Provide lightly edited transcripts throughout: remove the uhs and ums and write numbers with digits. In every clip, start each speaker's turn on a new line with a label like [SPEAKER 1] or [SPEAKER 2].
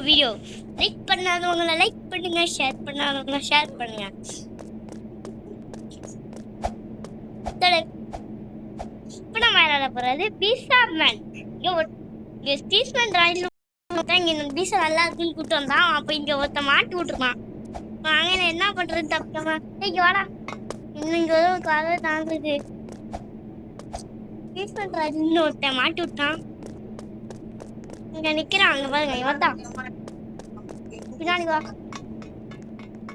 [SPEAKER 1] Video. Like பண்ணாதவங்கள like பண்ணுங்க, share பண்ணாதவங்கள share பண்ணுங்க. இப்போ நம்ம விளையாட போறது பீஸா மேன். இங்க ஸ்டீஸ்மேன் ராயில் இங்க பீஸா நல்லா இருக்குன்னு கூப்பிட்டு வந்தான். அப்போ இங்க ஒருத்த மாட்டி விட்டுருக்கான். வாங்க என்ன பண்றது தப்பிக்காம இங்க வாடா. இன்னும் இங்க ஒரு கதை தாங்குது. ஸ்டீஸ்மேன் ராயில் ஒருத்த மாட்டி விட்டான். இங்க நிக்கிறான். அங்க பாருங்க இவன் தான். பின்னாடி வா.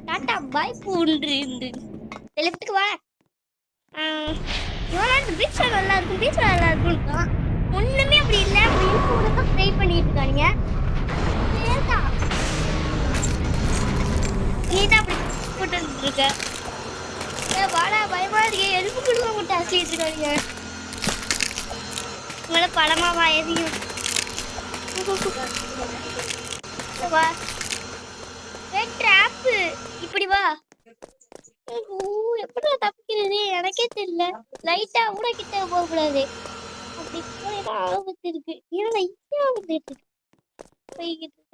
[SPEAKER 1] டாட்டா பாய் பூண்டு லெஃப்ட்டுக்கு வா. இவன் பீச்சா நல்லா இருக்கும், பீச்சா நல்லா இருக்கும். ஒண்ணுமே அப்படி இல்லை. அப்படி ட்ரை பண்ணிட்டு இருக்காங்க. நீ தான் அப்படி போட்டு இருக்க. வாடா பயமா இருக்கே. எலும்பு கொடுக்க மட்டும் அசிட்டு இருக்காங்க. உங்கள படமா வா எதையும் வா. ட்ராப்பு இப்படி வா. எப்படி தப்பிக்கிறது எனக்கே தெரியல. லைட்டா கூட கிட்ட போக கூடாது. அப்படி போனா ஆபத்து இருக்கு. ஏன்னா ஆபத்து இருக்கு.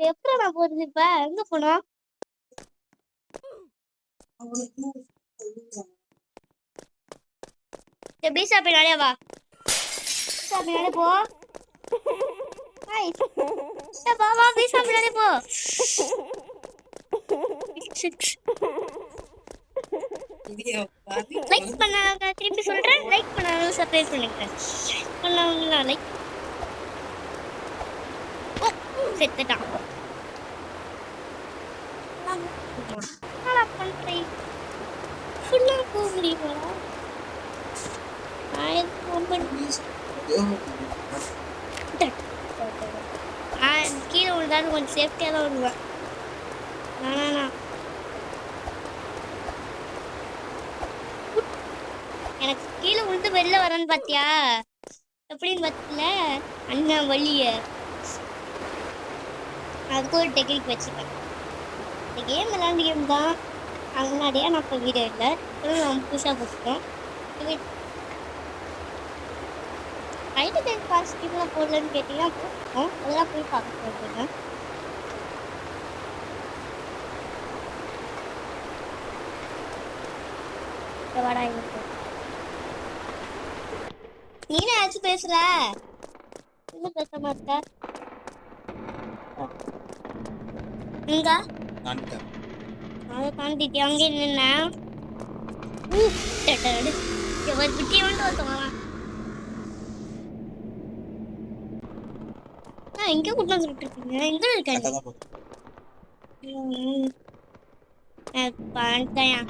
[SPEAKER 1] எப்படி நான் போறது? இப்ப எங்க போனோம்? பீசா பின்னாலே வா. பீசா பின்னாலே போ. வா வா பீசா பின்னாலே போ. லைக் பண்ணாங்க திருப்பி சொல்றேன். லைக் பண்ணாங்க சப்ஸ்கிரைப் பண்ணுங்க. பண்ணாங்களா லைக் செத்துட்டான். நான் பண்றேன். ஃபுல்லா போக முடியுமா? கீழே விழுந்தாலும் கொஞ்சம் சேஃப்டியா தான் விடுவேன். எனக்கு கீழே விழுந்து வெளில வரேன்னு பாத்தியா? எப்படின்னு பத்தல அண்ணன் வழிய. அதுக்கு ஒரு டெக்னிக் வச்சுப்பேன். இந்த கேம் விளையாண்டு கேம் தான். முன்னாடியே நான் இப்போ வீடியோ இல்லை. நம்ம புதுசாக போட்டுட்டோம். ஐடி டைம் பாசிட்டிவ்லாம் போடலன்னு கேட்டீங்கன்னா போட்டோம். அதெல்லாம் போய் பார்க்க போகிறேன். வாடா இருக்கு. நீனே ஆச்சு பேசுற. இன்னும் பேச மாட்டேன். எங்க அதை தாண்டிட்டு அங்கே நின்னா விட்டிய வந்து ஒருத்தவங்க எங்க கூட்டு வந்துட்டு இருக்கீங்க? எங்க இருக்காங்க? பண்ணிட்டேன்.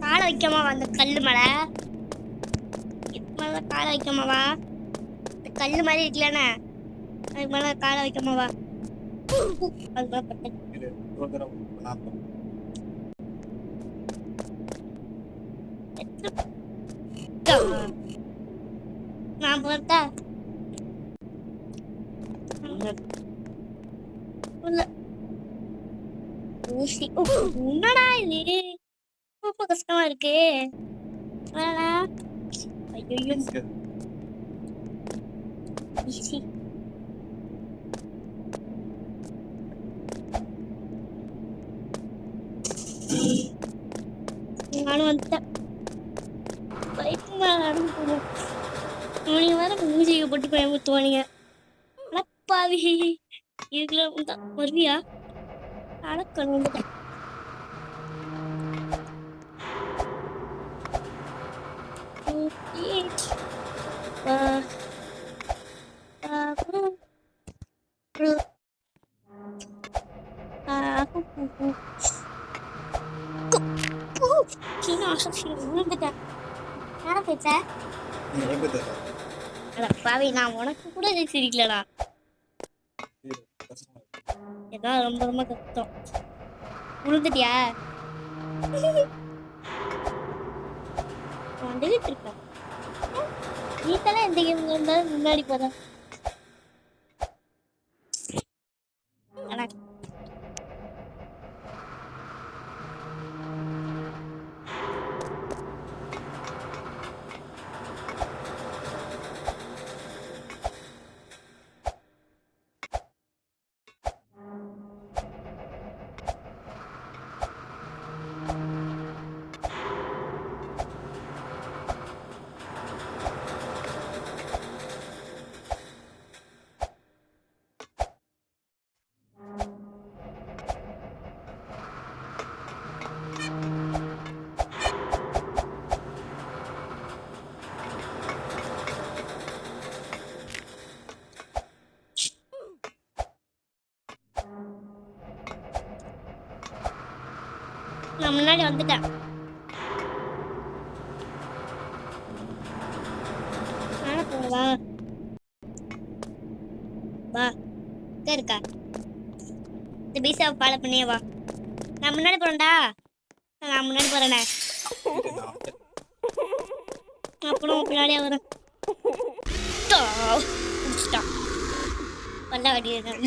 [SPEAKER 1] காலை வைக்காம அந்த கல்லு மேலே காலை வைக்காமவா? கல்லு மாதிரி இருக்கலண்ணே, அதுக்கு மேலே காலை வைக்காமவா? நான் பார்த்தா ஊசி. என்னடா இது ரொம்ப கஷ்டமா இருக்கு. ஐயோ நானும் வந்துட்டேன். பைக்கு மேல நடந்து போகணும். நீங்க வேற மூஞ்சியை போட்டு பயமுத்துவானுங்க. அடப்பாவி இதுக்குள்ள வருவியா? அடக்கணும் வந்துட்டேன். சீனா அசோசியேட் விழுந்துட்டேன். யார பேச்ச? அட பாவி, நான் உனக்கு கூட இது சிரிக்கலடா. ஏதோ ரொம்ப ரொம்ப கஷ்டம். விழுந்துட்டியா? வந்துகிட்டு இருக்கேன். நீ தானே எந்த கேம் இருந்தாலும் முன்னாடி போற. நான் முன்னாடி வந்துட்டேன். வா வா இருக்கா இந்த பீஸாவை ஃபாலோ பண்ணியே வா. நான் முன்னாடி போறேன்டா. நான் முன்னாடி போறேனே. அப்புறம் பின்னாடியே வரேன். பல்ல கட்டிடுறேன்.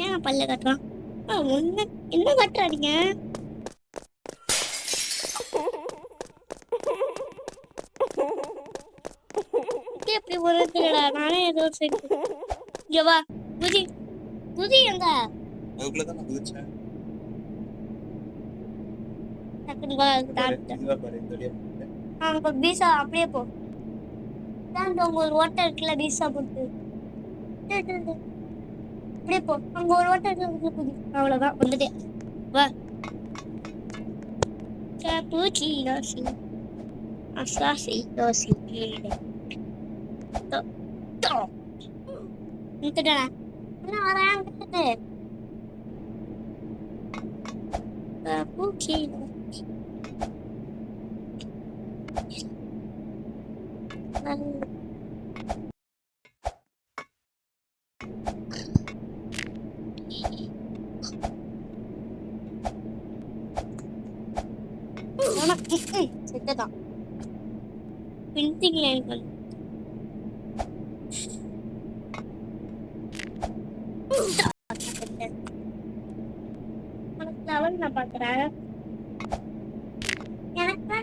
[SPEAKER 1] நான் பல்ல கட்டுறான். என்ன கட்டுறாதீங்க. எப்படி போறதுடா? நானே ஏதோ சரி. இங்க வா குதி குதி. எங்க அதுக்குள்ள தான் நான் குதிச்சேன். டக்குனு வா பாரு. அங்க பீஸா அப்படியே போ. தான் ஒரு ஓட்டை இருக்குல்ல பீஸா போட்டு. அப்படியே போ. அங்க ஒரு ஓட்டை இருக்கு, குதி. அவ்வளவுதான் வந்துட்டேன். வா cappuccino sì assassino sì to to enggak orang gitu cappuccino செட்டதான் பிரிண்டிங் லைன் பண்ணு. லெவல் நான் பாக்குறேன். எனக்கு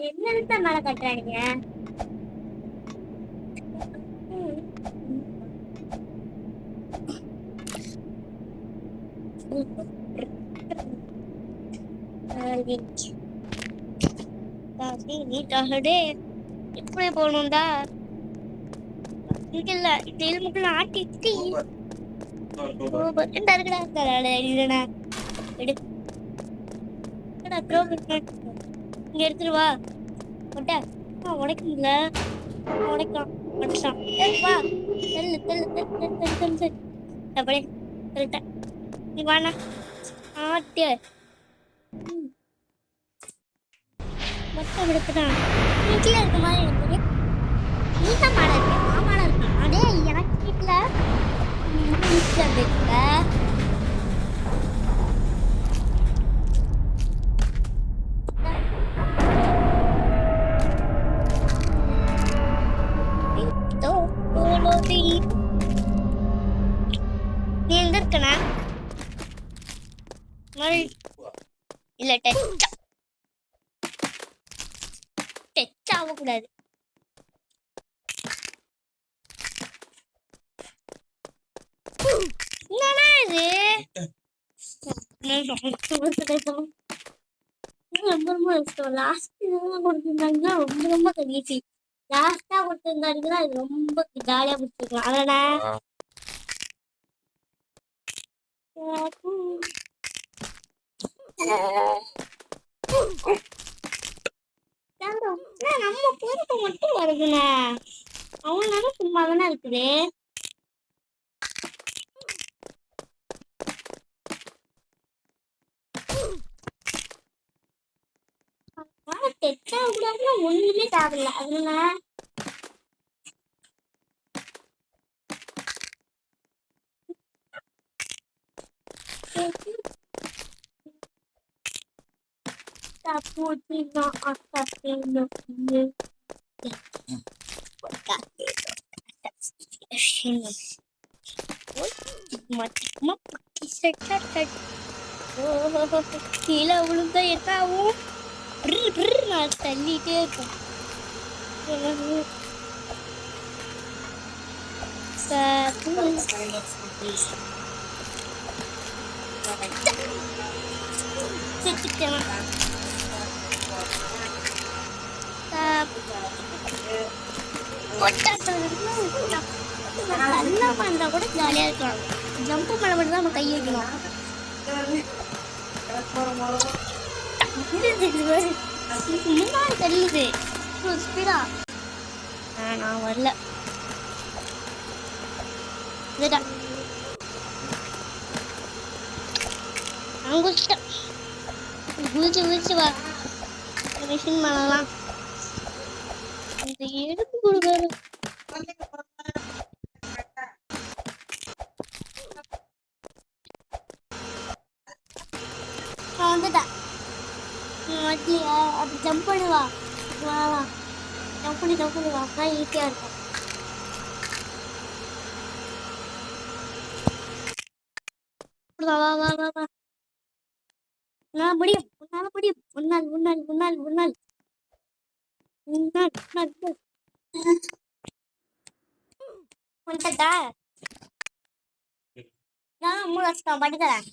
[SPEAKER 1] என்னதான் மேல கட்டுறாங்க. எப்படி போகணும்டா? இங்க இல்ல, இந்த எலும்புக்குள்ள ஆட்டிட்டு இங்க எடுத்துட்டு வா. உடைக்க முடியல. உடைக்கலாம் உடைச்சான். வா தெல்லு தெல்லு தெல்லு தெல்லு தெல்லு அப்படியே சொல்லிட்டேன். நீ வாண்ணா ஆட்டு மொத்தம் எடுத்துட்டான். வீட்டுல இருக்க மாதிரி இருக்குது. நீட்டா மாடா இருக்கு, மாமாடா இருக்கு. அதே எனக்கு வீட்டுல வீட்டுல இருக்க நீ எங்க இருக்கனா? இல்ல டச் ஆகக்கூடாது. என்னடா இது? ரொம்ப ரொம்ப இஷ்டம். லாஸ்ட் கொடுத்துருந்தாங்கன்னா ரொம்ப ரொம்ப கடைசி லாஸ்டா கொடுத்துருந்தாங்கன்னா அது ரொம்ப ஜாலியா பிடிச்சிருக்கலாம். அதனா நம்ம பொறுப்பு மட்டும் வருதுண்ணே. அவனால சும்மா தானே இருக்குது. ஒண்ணுமே தேவையில்ல. அதுல கீழே விழுந்தா என்ன ஆகும்? நான் தள்ளிட்டே இருக்கேன். பண்ணா கூட ஜாலியா இருக்கலாம். ஜம்ப் பண்ண மட்டும் தான் நம்ம கை வைக்கணும். முன்னாடி தெரியுது ஸ்பீடா. நான் வரல. நான் குதிச்சிட்டேன். குதிச்சு வா மிஷின் பண்ணலாம். இந்த எடுப்பு கொடுக்காரு. நான் வந்துட்டேன். அப்படி ஜம்ப் பண்ணுவா. ஜம்ப் பண்ணி வா. அதான் ஈஸியா இருக்கும். வா வா வா வா வா. உன்னால முடியும். முன்னாள் வந்துட்டா. நான் 3 வருஷம் படிக்கிறேன்.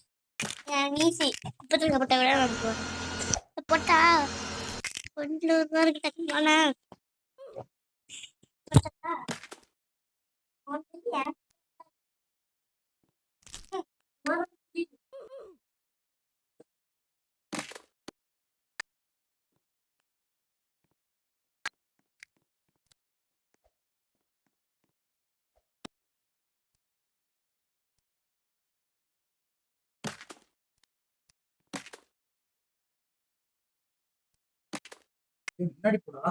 [SPEAKER 1] ஈஸி. குப்பத்தில் போட்ட விட போட்டா கொஞ்சம் பேருக்கு டக்குனால
[SPEAKER 2] முன்னாடி போடா.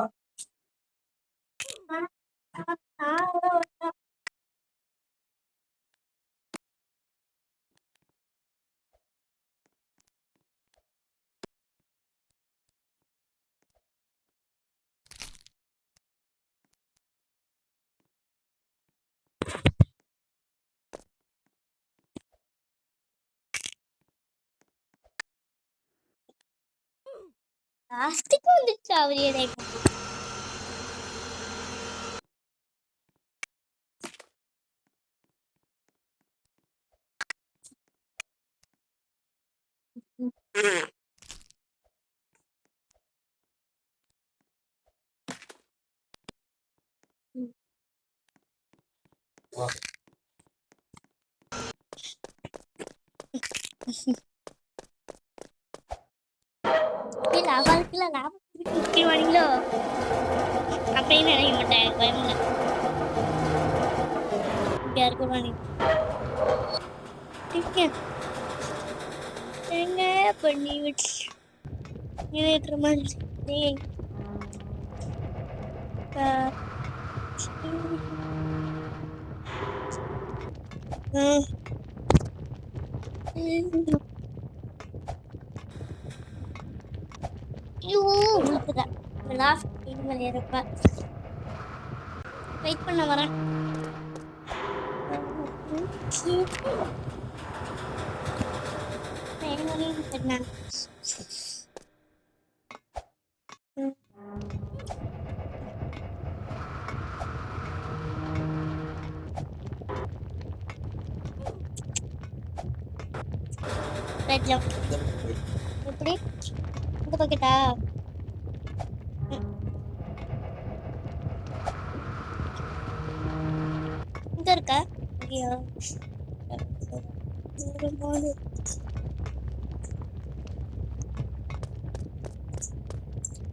[SPEAKER 1] லாஸ்ட்டுக்கு வந்துச்சு அவரே. அவளுக்குல லாபம் வாங்களோ அப்படின்னு நினைக்க மாட்டேன். பயமில்ல. யாருக்கும் வாங்க எங்க பண்ணி விட்டு மாதிரி வெயிட் பண்ண வரேன். எப்படி இந்த பக்கெட்டா இங்க இருக்கா?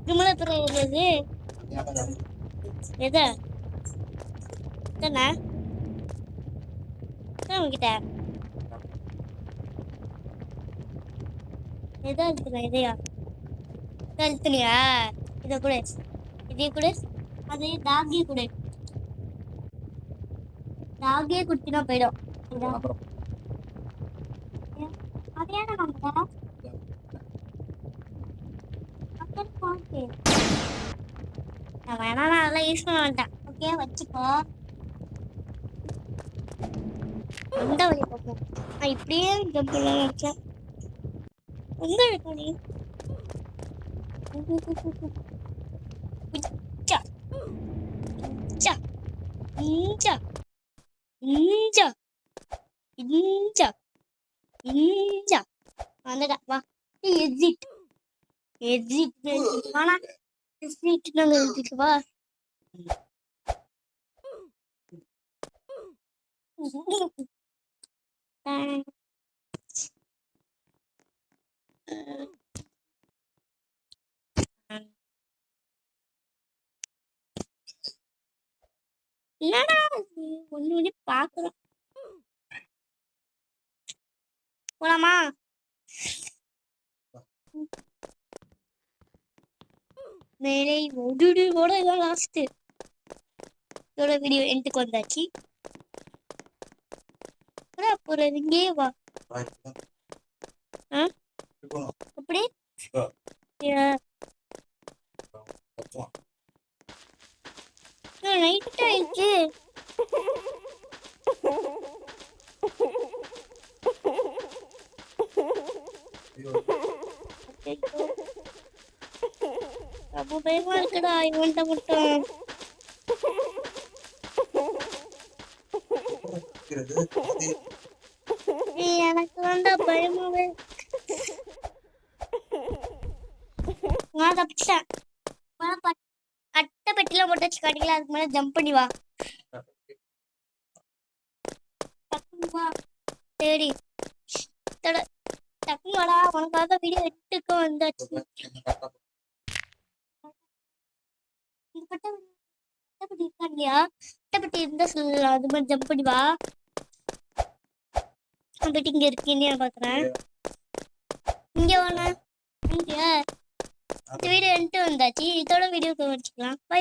[SPEAKER 1] விமலத்துறை உள்ளது எதா தானே உங்ககிட்ட எதா இருக்குண்ணா இதையா கழுத்துனியா இதை கூட இதே கூட அதே டாகி கூட டாகே குட்டினா போயிடும்
[SPEAKER 2] அப்புறம்
[SPEAKER 1] அதே நம்ம நான் வேணா நான் அதெல்லாம் யூஸ் பண்ண மாட்டேன் ஓகே வச்சுக்கோ அந்த வழி பார்ப்போம் நான் இப்படியே ஜம்ப் பண்ண நினைச்சேன் எங்க இருக்க நீ உச்சா உச்சா இஞ்சா இஞ்சா இஞ்சா இஞ்சா வந்துடா வா எக்ஸிட் எக்ஸிட் வாடா எக்ஸிட் நாங்க எழுதிட்டு வா என்னடா ஒண்ணு ஒண்ணு பாக்குறோம் போலாமா மேலே ஒடுடு கூட இதான் லாஸ்ட் இதோட வீடியோ எண்டுக்கு வந்தாச்சு அப்புறம் இங்கே வா அப்படி நைட் ஆயிடுச்சு ரொம்ப பயமா இருக்குடா இவன்ட்ட மட்டும் எனக்கு வேண்டா பயமாவே நான் தப்பிச்சேன் அட்டை பெட்டில மட்டும் வச்சு காட்டிக்கலாம் அதுக்கு மேல ஜம்ப் பண்ணி வா டக்குனு வா சரி டக்குனு வாடா உனக்காக வீடியோ எட்டுக்கு வந்தாச்சு அட்டைப்பட்டி இருக்கா இல்லையா அட்டைப்பட்டி இருந்தா சொல்லலாம் அது மாதிரி ஜம்ப் பண்ணி வா பெட்டி இங்க இருக்கீன்னு நான் பாக்குறேன் இங்க வாங்க இங்க வீடியோ என்ட்டு வந்தாச்சு இதோட வீடியோ வச்சுக்கலாம் பை பை